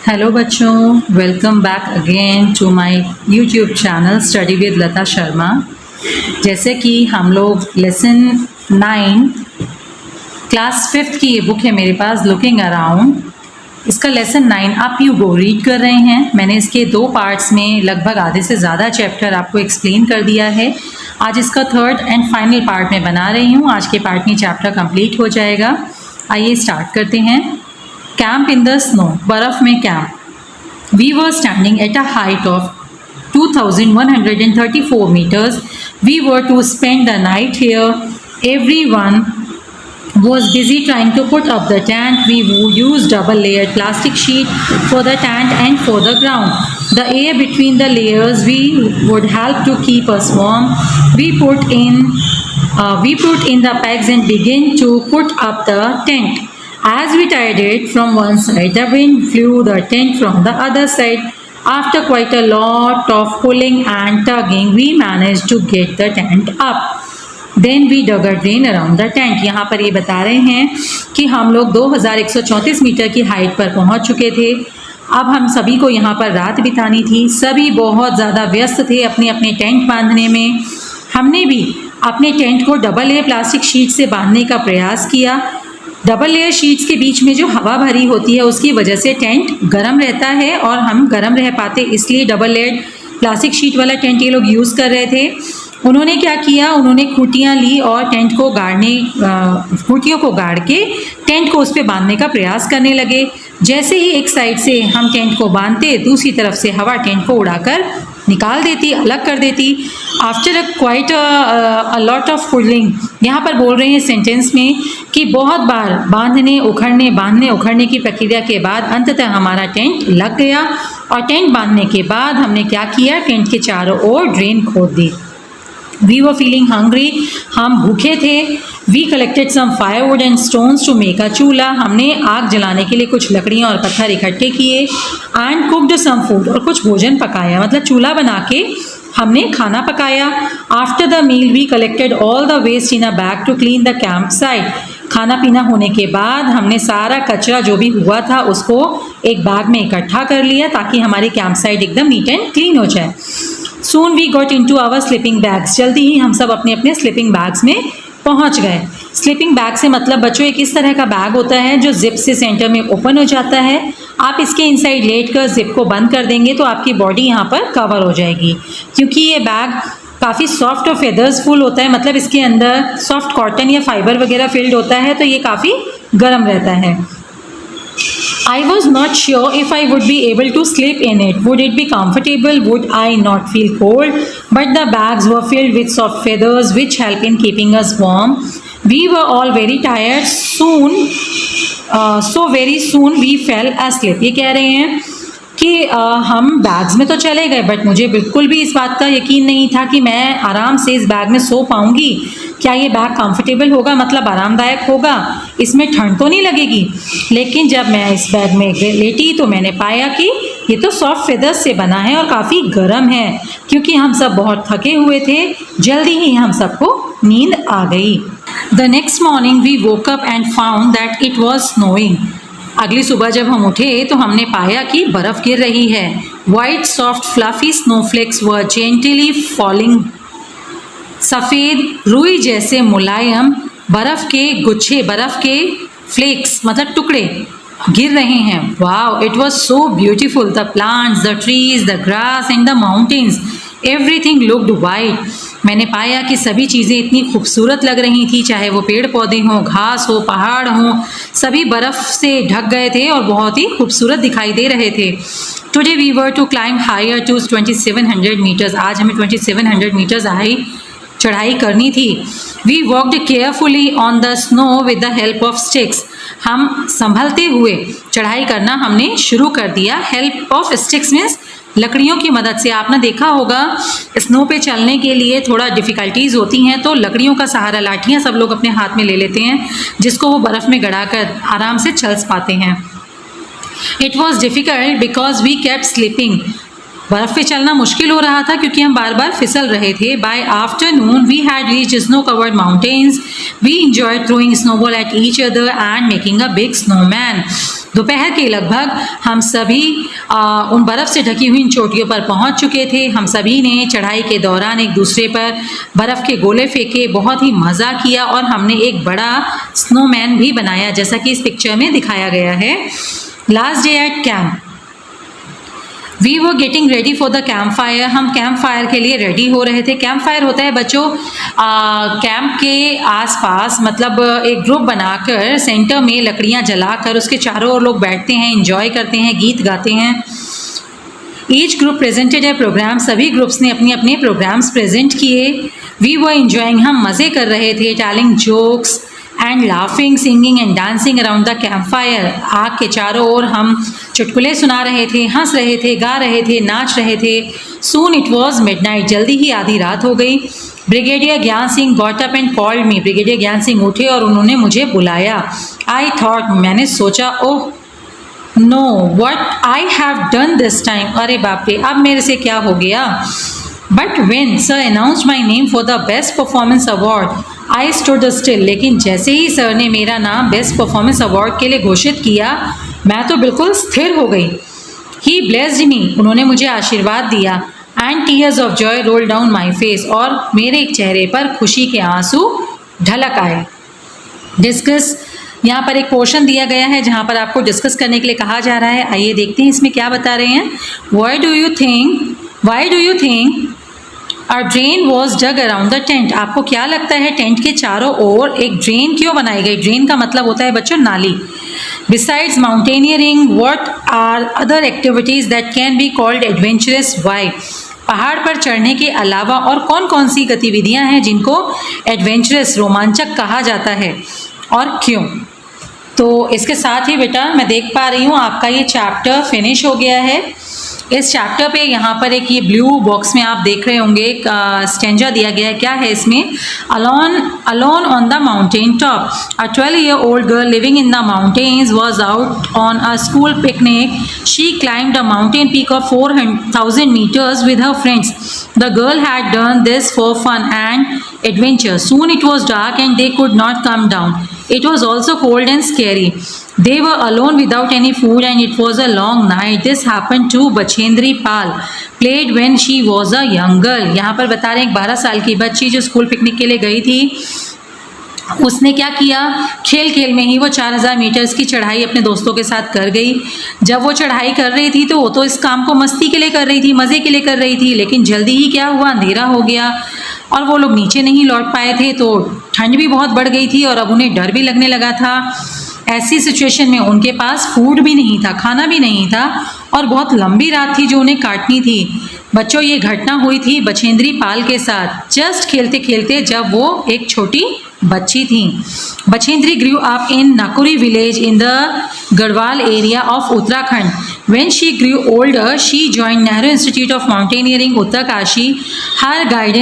Hello बच्चों, welcome back again to my YouTube channel study with Lata Sharma. जैसे कि हम लोग लेसन 9 क्लास 5th की ये बुक है मेरे पास, लुकिंग अराउंड। इसका लेसन 9 आप यू गो रीड कर रहे हैं। मैंने इसके 2 पार्ट्स में लगभग आधे से ज़्यादा चैप्टर आपको एक्सप्लेन कर दिया है। आज इसका 3rd एंड फाइनल पार्ट में बना रही हूँ। आज के पार्ट में चैप्टर कंप्लीट हो जाएगा। आइए स्टार्ट करते हैं। कैंप इन द स्नो, बर्फ़ में camp. We were standing at a height of 2134 meters. We were to spend the night here. Everyone was busy trying to put up the tent. We used double layered plastic sheet for the tent and for the ground. The air between the layers would help to keep us warm. We put in the pegs and began to put up the tent. As we tied it from one side, the wind blew the tent from the other side. After quite a lot of pulling and tugging, we managed to get the tent up. Then we dug a drain around the tent. यहाँ पर ये बता रहे हैं कि हम लोग 2134 metre की हाइट पर पहुँच चुके थे। अब हम सभी को यहाँ पर रात बितानी थी। सभी बहुत ज़्यादा व्यस्त थे अपने अपने टेंट बांधने में। हमने भी अपने टेंट को डबल लेयर प्लास्टिक शीट से बांधने का प्रयास किया। डबल लेयर शीट्स के बीच में जो हवा भरी होती है उसकी वजह से टेंट गर्म रहता है और हम गर्म रह पाते, इसलिए डबल लेयर प्लास्टिक शीट वाला टेंट ये लोग यूज़ कर रहे थे। उन्होंने क्या किया, उन्होंने खूंटियाँ ली और टेंट को खूंटियों को गाड़ के टेंट को उस पर बांधने का प्रयास करने लगे। जैसे ही एक साइड से हम टेंट को बांधते, दूसरी तरफ से हवा टेंट को उड़ाकर निकाल देती, अलग कर देती। After quite a lot of pulling, यहाँ पर बोल रहे हैं सेंटेंस में कि बहुत बार बांधने उखड़ने की प्रक्रिया के बाद अंततः हमारा टेंट लग गया। और टेंट बांधने के बाद हमने क्या किया, टेंट के चारों ओर ड्रेन खोद दी। वी वर फीलिंग हंग्री, हम भूखे थे। We collected some firewood and stones to make a chulha, हमने आग जलाने के लिए कुछ लकड़ियाँ और पत्थर इकट्ठे किए। एंड कुकड सम फूड, और कुछ भोजन पकाया, मतलब चूल्हा बना के हमने खाना पकाया। After the meal we collected all the waste in a bag to clean the camp site. खाना पीना होने के बाद हमने सारा कचरा जो भी हुआ था उसको एक बैग में इकट्ठा कर लिया ताकि हमारी कैंप साइट एकदम नीट एंड क्लीन हो जाए। Soon we got into our sleeping bags. जल्दी ही हम सब अपने अपने स्लीपिंग बैग्स में पहुंच गए। स्लीपिंग बैग से मतलब बच्चों एक इस तरह का बैग होता है जो जिप से सेंटर में ओपन हो जाता है। आप इसके इनसाइड लेट कर जिप को बंद कर देंगे तो आपकी बॉडी यहाँ पर कवर हो जाएगी। क्योंकि ये बैग काफ़ी सॉफ्ट और फेदर्स फुल होता है, मतलब इसके अंदर सॉफ्ट कॉटन या फाइबर वगैरह फिल्ड होता है, तो ये काफ़ी गर्म रहता है। I was not sure if I would be able to sleep in it. Would it be comfortable? Would I not feel cold? But the bags were filled with soft feathers which help in keeping us warm. We were all very tired. So very soon we fell asleep. ये कह रहे हैं कि हम bags में तो चले गए, बट मुझे बिल्कुल भी इस बात का यकीन नहीं था कि मैं आराम से इस बैग में सो पाऊँगी। क्या ये बैग कंफर्टेबल होगा, मतलब आरामदायक होगा, इसमें ठंड तो नहीं लगेगी। लेकिन जब मैं इस बैग में लेटी तो मैंने पाया कि ये तो सॉफ्ट फेदर्स से बना है और काफ़ी गर्म है। क्योंकि हम सब बहुत थके हुए थे, जल्दी ही हम सबको नींद आ गई। The next morning we woke up and found that it was snowing. अगली सुबह जब हम उठे तो हमने पाया कि बर्फ़ गिर रही है। वाइट सॉफ्ट फ्लफी स्नोफ्लेक्स वर जेंटली फॉलिंग। सफ़ेद रुई जैसे मुलायम बर्फ़ के गुच्छे, बर्फ़ के फ्लेक्स मतलब टुकड़े गिर रहे हैं। Wow, it was so beautiful. The plants, the trees, the grass and the mountains, everything looked white. मैंने पाया कि सभी चीज़ें इतनी खूबसूरत लग रही थी, चाहे वो पेड़ पौधे हों, घास हो, पहाड़ हों, सभी बर्फ़ से ढक गए थे और बहुत ही खूबसूरत दिखाई दे रहे थे। Today we were to climb higher to 2700 metres. आज हमें 2700 मीटर्स चढ़ाई करनी थी। We walked carefully on the snow with the help of sticks. हम संभलते हुए चढ़ाई करना हमने शुरू कर दिया। हेल्प ऑफ स्टिक्स मीन्स लकड़ियों की मदद से। आपने देखा होगा स्नो पे चलने के लिए थोड़ा डिफ़िकल्टीज़ होती हैं तो लकड़ियों का सहारा, लाठियाँ सब लोग अपने हाथ में ले लेते हैं जिसको वो बर्फ़ में गड़ा कर आराम से चल पाते हैं। It was difficult because we kept slipping. बर्फ़ पे चलना मुश्किल हो रहा था क्योंकि हम बार बार फिसल रहे थे। By afternoon we had reached snow covered mountains. We enjoyed throwing snowball at each other and making a big snowman. दोपहर के लगभग हम सभी उन बर्फ़ से ढकी हुई इन चोटियों पर पहुंच चुके थे। हम सभी ने चढ़ाई के दौरान एक दूसरे पर बर्फ़ के गोले फेंके, बहुत ही मज़ा किया और हमने एक बड़ा स्नोमैन भी बनाया, जैसा कि इस पिक्चर में दिखाया गया है। Last day at camp, we were getting ready for the camp fire. हम कैंप फायर के लिए रेडी हो रहे थे। कैंप फायर होता है बच्चों कैंप के आसपास, मतलब एक ग्रुप बनाकर सेंटर में लकड़ियां जलाकर उसके चारों ओर लोग बैठते हैं, एंजॉय करते हैं, गीत गाते हैं। ईच ग्रुप प्रेजेंटेड ए प्रोग्राम, सभी ग्रुप्स ने अपने अपने प्रोग्राम्स प्रेजेंट किए। वी वर एंजॉइंग, हम मज़े कर रहे थे, telling jokes and laughing, singing and dancing around the camp fire. आग के चारों ओर हम चुटकुले सुना रहे थे, हंस रहे थे, गा रहे थे, नाच रहे थे। सून इट वॉज मिडनाइट, जल्दी ही आधी रात हो गई। ब्रिगेडियर ज्ञान Singh got up and called me, brigadier ज्ञान सिंह उठे और उन्होंने मुझे बुलाया। आई थॉट, मैंने सोचा, oh know what I have done this time, अरे बाप रे अब मेरे से क्या हो गया। But when sir announced my name for the best performance award, I stood still, लेकिन जैसे ही सर ने मेरा नाम बेस्ट परफॉर्मेंस अवार्ड के लिए घोषित किया, मैं तो बिल्कुल स्थिर हो गई। ही ब्लेस्ड मी, उन्होंने मुझे आशीर्वाद दिया। And tears of Joy roll down my face, और मेरे चेहरे पर खुशी के आंसू ढलक आए। डिस्कस, यहाँ पर एक पोर्शन दिया गया है जहाँ पर आपको डिस्कस करने के लिए कहा जा रहा है। आइए देखते हैं इसमें क्या बता रहे हैं। Why do you think a drain was dug around the tent, आपको क्या लगता है टेंट के चारों ओर एक ड्रेन क्यों बनाई गई। ड्रेन का मतलब होता है बच्चों नाली। Besides mountaineering what are other activities that can be called adventurous, why, पहाड़ पर चढ़ने के अलावा और कौन कौन सी गतिविधियां हैं जिनको एडवेंचरस, रोमांचक कहा जाता है और क्यों। तो इसके साथ ही बेटा मैं देख पा रही हूँ आपका ये चैप्टर फिनिश हो गया है। इस चैप्टर पे यहाँ पर एक ये ब्लू बॉक्स में आप देख रहे होंगे एक स्टेंजा दिया गया है। क्या है इसमें, alone on the mountain top, a 12-year-old girl living in the mountains was out on a school picnic, she climbed a mountain peak of 4,000 meters with her friends. The girl had done this for fun and adventure. Soon it was dark and they could not come down. It was also cold and scary. They were alone without any food and it was a long night. This happened to Bachendri Pal, played when she was a young girl. यहाँ पर बता रहे हैं एक 12 साल की बच्ची जो स्कूल पिकनिक के लिए गई थी, उसने क्या किया, खेल खेल में ही वो 4,000 मीटर्स की चढ़ाई अपने दोस्तों के साथ कर गई। जब वो चढ़ाई कर रही थी तो वो तो इस काम को मस्ती के लिए कर रही थी, मज़े के लिए कर रही थी, लेकिन जल्दी ही क्या हुआ, अंधेरा हो गया और वो लोग नीचे नहीं लौट पाए थे। तो ठंड भी बहुत बढ़ गई थी और अब उन्हें डर भी लगने लगा था। ऐसी सिचुएशन में उनके पास फूड भी नहीं था, खाना भी नहीं था और बहुत लंबी रात थी जो उन्हें काटनी थी। बच्चों ये घटना हुई थी बछेंद्री पाल के साथ जस्ट खेलते खेलते जब वो एक छोटी बच्ची थी। Bachendri grew up in Nakuri village in the Garhwal area of Uttarakhand. When she grew older, she joined Nehru Institute of Mountaineering, Uttarkashi. Her guide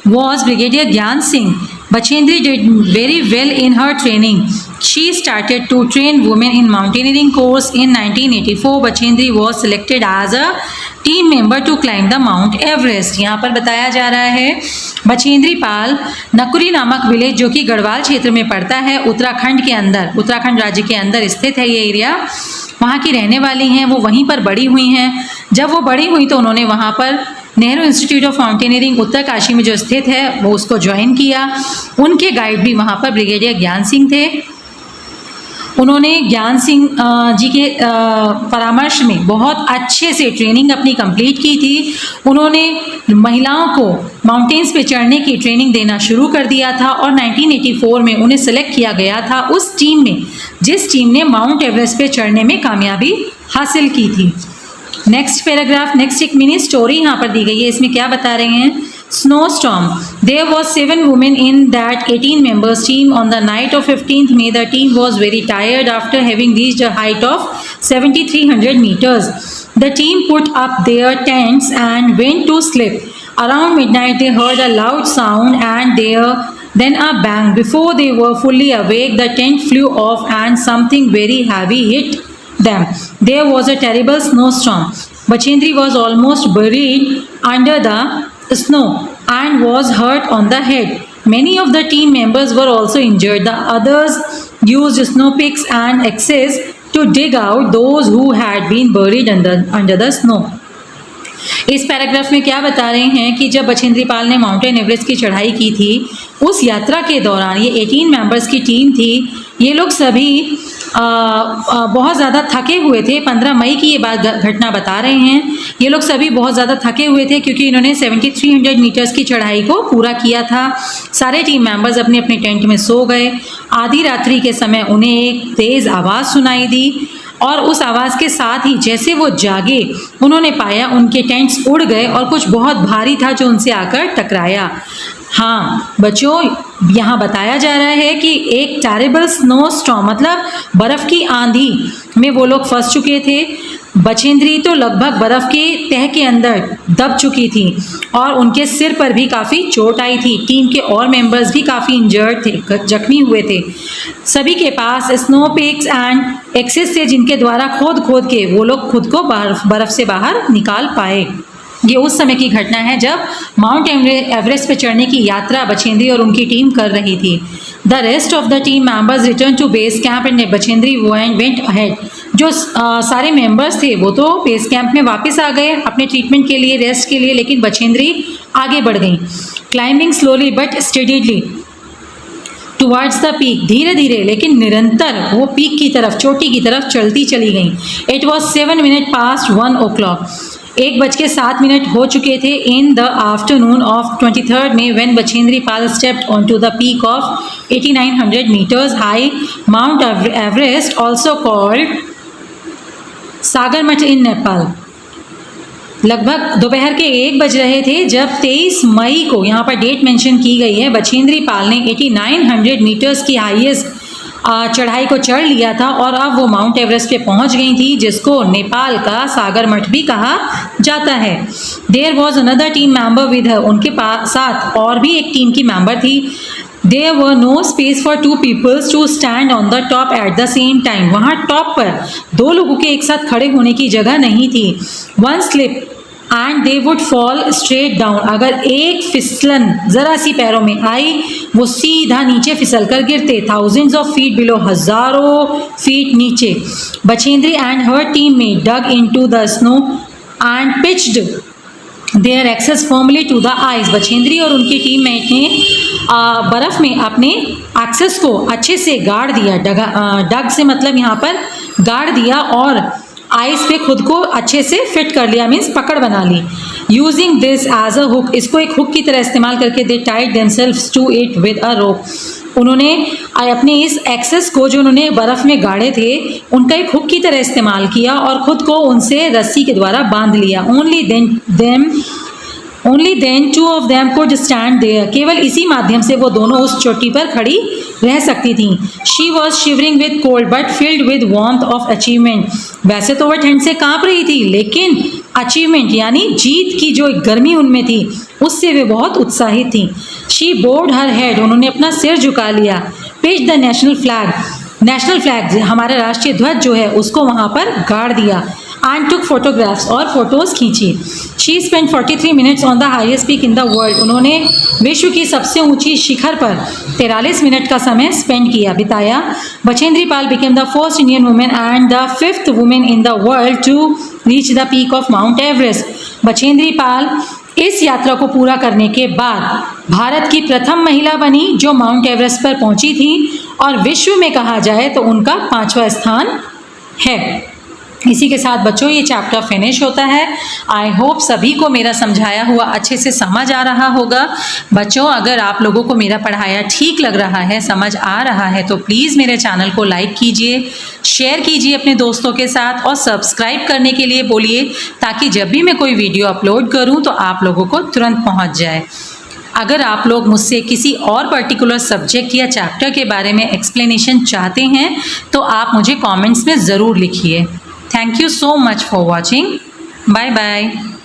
was Brigadier Gyan Singh. Bachendri did very well in her training. She started to train women in mountaineering course in 1984. Bachendri was selected as a team member to climb the Mount Everest. यहाँ पर बताया जा रहा है बछेंद्री पाल नकुरी नामक village जो कि गढ़वाल क्षेत्र में पड़ता है उत्तराखंड के अंदर, उत्तराखंड राज्य के अंदर स्थित है ये एरिया, वहाँ की रहने वाली हैं। वो वहीं पर बड़ी हुई हैं। जब वो बड़ी हुई तो उन्होंने वहाँ पर Nehru institute of mountaineering Uttarkashi में जो स्थित है वो उसको ज्वाइन किया। उनके गाइड भी वहाँ पर ब्रिगेडियर ज्ञान सिंह थे। उन्होंने ज्ञान सिंह जी के परामर्श में बहुत अच्छे से ट्रेनिंग अपनी कंप्लीट की थी। उन्होंने महिलाओं को माउंटेन्स पे चढ़ने की ट्रेनिंग देना शुरू कर दिया था और 1984 में उन्हें सेलेक्ट किया गया था उस टीम में जिस टीम ने माउंट एवरेस्ट पे चढ़ने में कामयाबी हासिल की थी। नेक्स्ट पैराग्राफ, नेक्स्ट एक मिनी स्टोरी यहाँ पर दी गई है। इसमें क्या बता रहे हैं, snowstorm. There was 7 women in that 18 members team. On the night of 15th May, the team was very tired after having reached a height of 7,300 meters. The team put up their tents and went to sleep. Around midnight, they heard a loud sound and then a bang. Before they were fully awake, the tent flew off and something very heavy hit them. There was a terrible snowstorm. Bachendri was almost buried under the snow and was hurt on the head. Many of the team members were also injured. The others used snow picks and axes to dig out those who had been buried under the snow. इस paragraph में क्या बता रहे हैं कि जब बछेंद्री पाल ने mountain Everest की चढ़ाई की थी, उस यात्रा के दौरान ये 18 मेंबर्स की टीम थी, ये लोग सभी बहुत ज़्यादा थके हुए थे। 15 मई की ये बात घटना बता रहे हैं। ये लोग सभी बहुत ज़्यादा थके हुए थे क्योंकि इन्होंने 7300 मीटर्स की चढ़ाई को पूरा किया था। सारे टीम मेंबर्स अपने अपने टेंट में सो गए। आधी रात्रि के समय उन्हें एक तेज़ आवाज़ सुनाई दी और उस आवाज़ के साथ ही जैसे वो जागे, उन्होंने पाया उनके टेंट्स उड़ गए और कुछ बहुत भारी था जो उनसे आकर टकराया। हाँ बच्चों, यहाँ बताया जा रहा है कि एक टेरेबल स्नो स्टॉर्म मतलब बर्फ़ की आंधी में वो लोग फंस चुके थे। बछेंद्री तो लगभग बर्फ़ के तह के अंदर दब चुकी थी और उनके सिर पर भी काफ़ी चोट आई थी। टीम के और मेंबर्स भी काफ़ी इंजर्ड थे, जख्मी हुए थे। सभी के पास स्नो पिक्स एंड एक्सेस थे जिनके द्वारा खोद के वो लोग खुद को बर्फ़ से बाहर निकाल पाए। ये उस समय की घटना है जब माउंट एवरेस्ट पर चढ़ने की यात्रा बछेंद्री और उनकी टीम कर रही थी। The rest of the team members return to base camp and Bachendri went ahead. जो सारे मेंबर्स थे वो तो बेस कैंप में वापस आ गए अपने ट्रीटमेंट के लिए, रेस्ट के लिए, लेकिन बछेंद्री आगे बढ़ गई। Climbing slowly but steadily towards the peak, धीरे धीरे लेकिन निरंतर वो पीक की तरफ, चोटी की तरफ चलती चली गई। It was 7 minutes past 1 o'clock। 1:07 हो चुके थे in the afternoon of 23rd May when Bachendri Pal stepped onto the peak of 8900 meters high Mount Everest, also called सागरमठ इन नेपाल। लगभग दोपहर के 1 बज रहे थे जब 23 मई को, यहाँ पर डेट मेंशन की गई है, बछेंद्री पाल ने 8900 मीटर्स की हाईएस्ट चढ़ाई को चढ़ लिया था और अब वो माउंट एवरेस्ट पे पहुंच गई थी, जिसको नेपाल का सागरमठ भी कहा जाता है। There was another team member with her, उनके साथ और भी एक टीम की मेंबर थी। There were no space for 2 peoples to stand on the top at the same time. वहाँ टॉप पर 2 लोगों के एक साथ खड़े होने की जगह नहीं थी। One slip and they would fall straight down, अगर एक फिसलन ज़रा सी पैरों में आई वो सीधा नीचे फिसल कर गिरते। थाउजेंड्स ऑफ फीट बिलो, हज़ारों फीट नीचे। बछेंद्री एंड हर टीम में dug into the snow and pitched their axes firmly to the ice. Bachendri और उनकी टीम मेट ने बर्फ़ में अपने एक्सेस को अच्छे से गाड़ दिया। डग से मतलब यहाँ पर गाड़ दिया और आइस पे खुद को अच्छे से फिट कर लिया, मीन्स पकड़ बना ली। Using this as a hook, इसको एक हुक की तरह इस्तेमाल करके they tied themselves to it with a rope. उन्होंने अपने इस एक्सेस को जो उन्होंने बर्फ़ में गाड़े थे उनका एक हुक की तरह इस्तेमाल किया और ख़ुद को उनसे रस्सी के द्वारा बांध लिया। Only then 2 of them could stand there, केवल इसी माध्यम से वो दोनों उस चोटी पर खड़ी रह सकती थीं। She was shivering with cold but filled with warmth of achievement. वैसे तो वह ठंड से काँप रही थी, लेकिन अचीवमेंट यानी जीत की जो गर्मी उनमें थी उससे वे बहुत उत्साहित थीं। शी बोर्ड हर हेड, उन्होंने अपना सिर झुका लिया। पिच द नेशनल फ्लैग हमारा राष्ट्रीय ध्वज जो है उसको वहाँ पर गाड़ दिया। एंड टुक फोटोग्राफ्स, और फोटोज़ खींची। She spend 43 minutes on the highest peak in the world, उन्होंने विश्व की सबसे ऊंची शिखर पर 43 मिनट का समय स्पेंड बिताया। Bachendri Pal became the first Indian women and the 5th women in the world to reach the peak of Mount Everest. Bachendri Pal इस यात्रा को पूरा करने के बाद भारत की प्रथम महिला बनी जो माउंट एवरेस्ट पर पहुंची थी और विश्व में कहा जाए तो उनका 5वां स्थान है। इसी के साथ बच्चों ये चैप्टर फिनिश होता है। आई होप सभी को मेरा समझाया हुआ अच्छे से समझ आ रहा होगा। बच्चों अगर आप लोगों को मेरा पढ़ाया ठीक लग रहा है, समझ आ रहा है, तो प्लीज़ मेरे चैनल को लाइक कीजिए, शेयर कीजिए अपने दोस्तों के साथ और सब्सक्राइब करने के लिए बोलिए, ताकि जब भी मैं कोई वीडियो अपलोड करूँ तो आप लोगों को तुरंत पहुँच जाए। अगर आप लोग मुझसे किसी और पर्टिकुलर सब्जेक्ट या चैप्टर के बारे में एक्सप्लेनेशन चाहते हैं तो आप मुझे कमेंट्स में ज़रूर लिखिए। Thank you so much for watching. Bye bye.